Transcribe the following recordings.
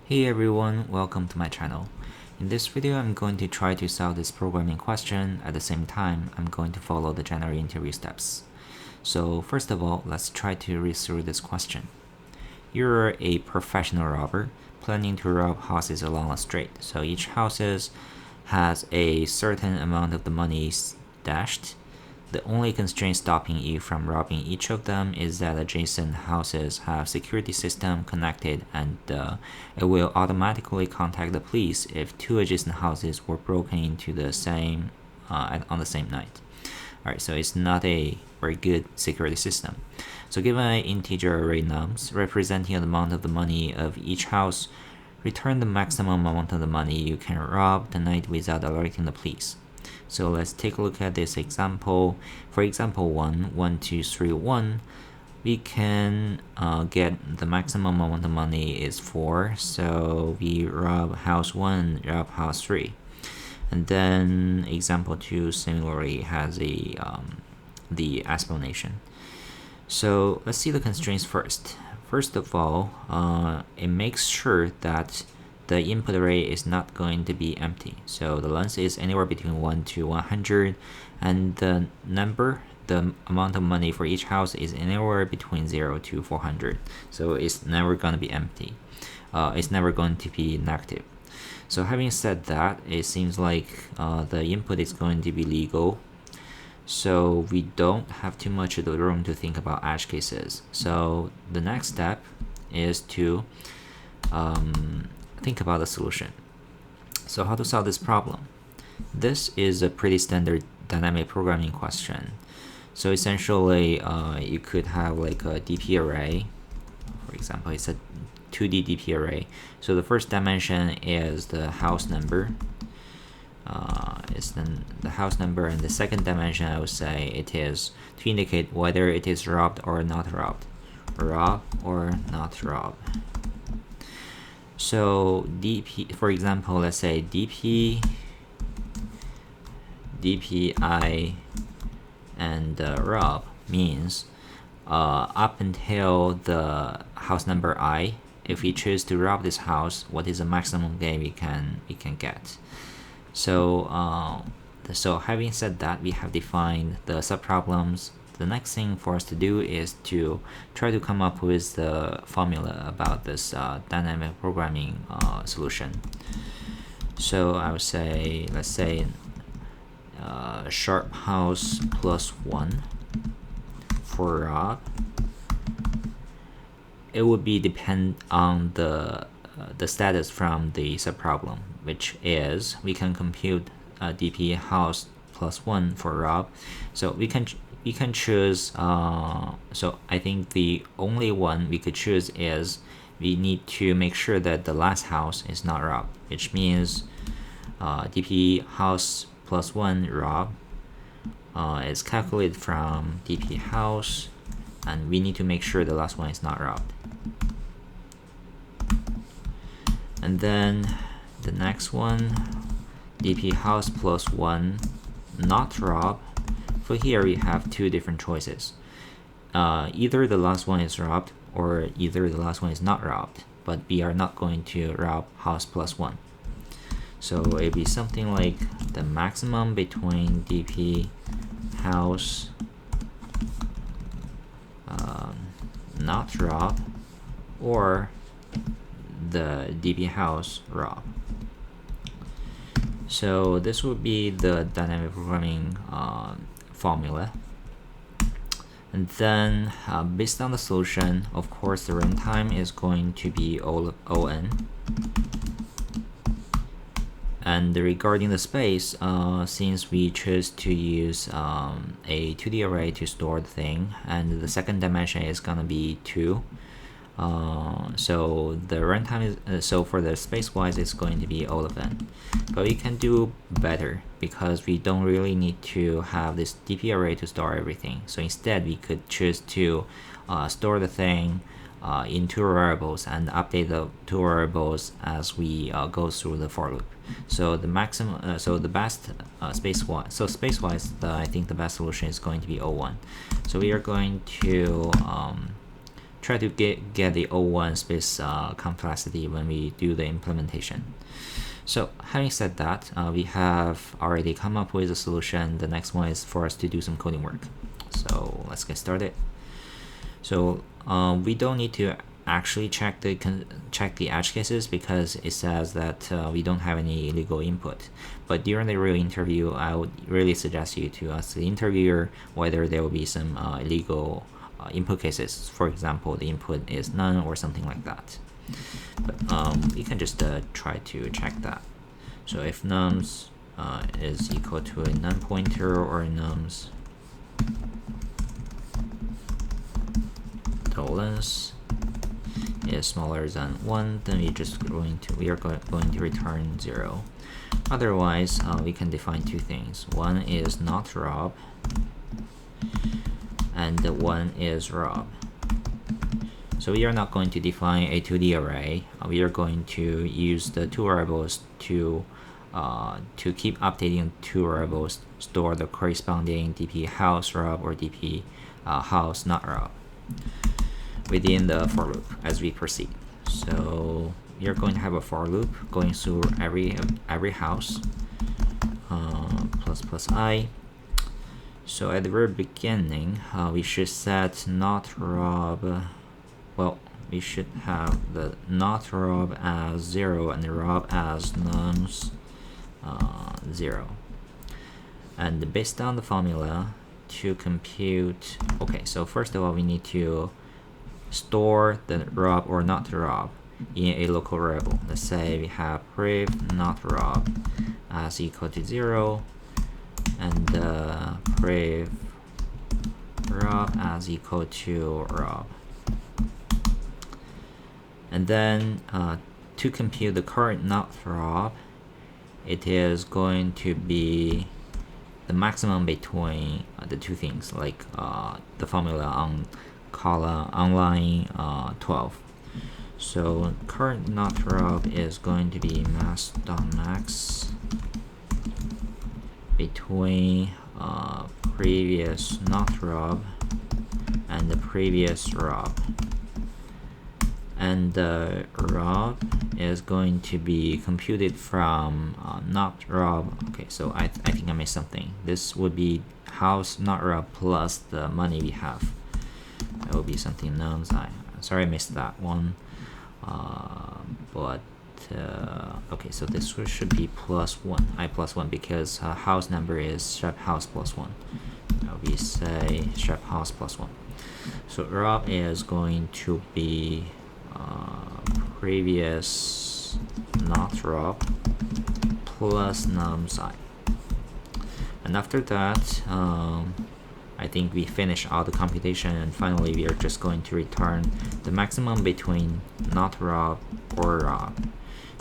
Hey everyone, welcome to my channel. In this video, I'm going to try to solve this programming question. At the same time, I'm going to follow the general interview steps. So first of all, let's try to read through this question. You're a professional robber planning to rob houses along a street. So each house has a certain amount of the money stashed. The only constraint stopping you from robbing each of them is that adjacent houses have security system connected, and it will automatically contact the police if two adjacent houses were broken into on the same night. Alright, so it's not a very good security system. So given an integer array nums representing the amount of the money of each house, return the maximum amount of the money you can rob the night without alerting the police. So let's take a look at this example. For example 1, 2, 3, 1, we can get the maximum amount of money is 4. So we rob house 1, rob house 3. And then example 2 similarly has the explanation. So let's see the constraints first. First of all, it makes sure that the input array is not going to be empty. So the length is anywhere between 1 to 100, and the amount of money for each house is anywhere between 0 to 400. So it's never going to be empty. It's never going to be negative. So having said that, it seems like the input is going to be legal. So we don't have too much of the room to think about edge cases. So the next step is to think about the solution. So how to solve this problem? This is a pretty standard dynamic programming question. So essentially, you could have like a DP array. For example, it's a 2D DP array. So the first dimension is the house number. Is then the house number, and the second dimension I would say it is to indicate whether it is robbed or not robbed. Rob or not rob. So DP, for example, let's say DPI and rob means up until the house number I, if we choose to rob this house, what is the maximum gain we can get. So so having said that, we have defined the subproblems. The next thing for us to do is to try to come up with the formula about this dynamic programming solution. So I would say, let's say sharp house plus 1 for rob. It would be depend on the status from the subproblem, which is we can compute DP house plus 1 for rob. So we can choose, so I think the only one we could choose is we need to make sure that the last house is not robbed, which means DP house plus 1 rob is calculated from DP house, and we need to make sure the last one is not robbed. And then the next one, DP house plus 1 not rob. For here we have two different choices. Either the last one is robbed or either the last one is not robbed, but we are not going to rob house plus 1. So it'd be something like the maximum between DP house not rob or the DP house rob. So this would be the dynamic programming formula. And then based on the solution, of course the runtime is going to be ON. And regarding the space, since we chose to use a 2D array to store the thing, and the second dimension is gonna be 2, so the runtime is so for the space wise it's going to be all of n. But we can do better because we don't really need to have this DP array to store everything. So instead we could choose to store the thing in two variables and update the two variables as we go through the for loop. So the maximum, so the best space-wise, I think the best solution is going to be O1. So we are going to try to get the O1 space complexity when we do the implementation. So having said that, we have already come up with a solution. The next one is for us to do some coding work. So let's get started. So we don't need to actually check the edge cases because it says that we don't have any illegal input. But during the real interview, I would really suggest you to ask the interviewer whether there will be some illegal input cases. For example, the input is none or something like that. But you can just try to check that. So if nums is equal to a none pointer, or nums tolens is smaller than 1, then we are going to return 0. Otherwise, we can define two things. One is not Rob, and one is Rob. So we are not going to define a 2D array. We are going to use the two variables to keep updating two variables, store the corresponding dp house Rob or dp house not Rob within the for loop as we proceed. So we are going to have a for loop going through every house plus I. So at the very beginning, we should set not Rob. Well, we should have the not Rob as 0 and the Rob as nums 0. And based on the formula to compute, okay, so first of all, we need to store the Rob or not Rob in a local variable. Let's say we have priv not Rob as equal to 0 and priv Rob as equal to Rob. And then to compute the current not Rob, it is going to be the maximum between the two things, like the formula on line 12. So current not Rob is going to be mass.max between previous not Rob and the previous Rob. And the Rob is going to be computed from not Rob. Okay, so I think I missed something. This would be house not Rob plus the money we have. That would be something nums I. Sorry, I missed that one. Okay, so this should be +1, I +1, because house number is shep house +1. We say shep house +1. So Rob is going to be previous not Rob plus nums I. And after that, I think we finish all the computation, and finally we are just going to return the maximum between not Rob or Rob.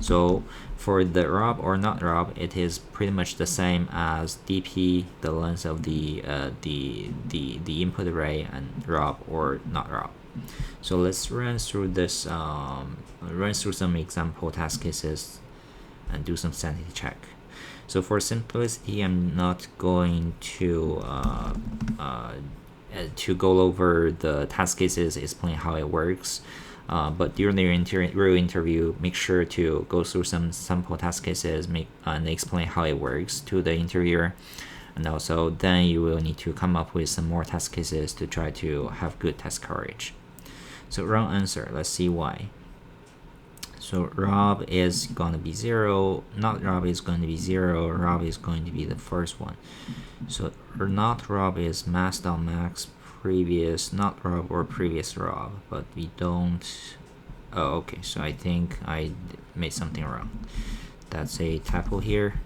So for the Rob or not Rob, it is pretty much the same as dp, the length of the input array, and Rob or not Rob. So let's run through this, run through some example test cases and do some sanity check. So for simplicity, I'm not going to go over the test cases, explain how it works. But during the real interview, make sure to go through some sample test cases, and explain how it works to the interviewer. And also, then you will need to come up with some more test cases to try to have good test coverage. So wrong answer, let's see why. So Rob is going to be 0, not Rob is going to be 0, Rob is going to be the first one. So not Rob is mass.max previous not Rob or previous Rob, but we don't. Oh, okay, so I think I made something wrong. That's a typo here.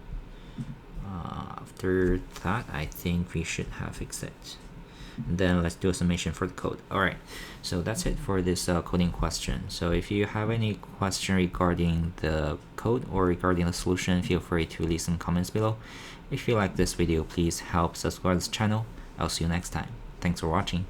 After that, I think we should have fixed it. And then let's do a summation for the code. Alright, so that's it for this coding question. So if you have any question regarding the code or regarding the solution, feel free to leave some comments below. If you like this video, please help subscribe to this channel. I'll see you next time. Thanks for watching.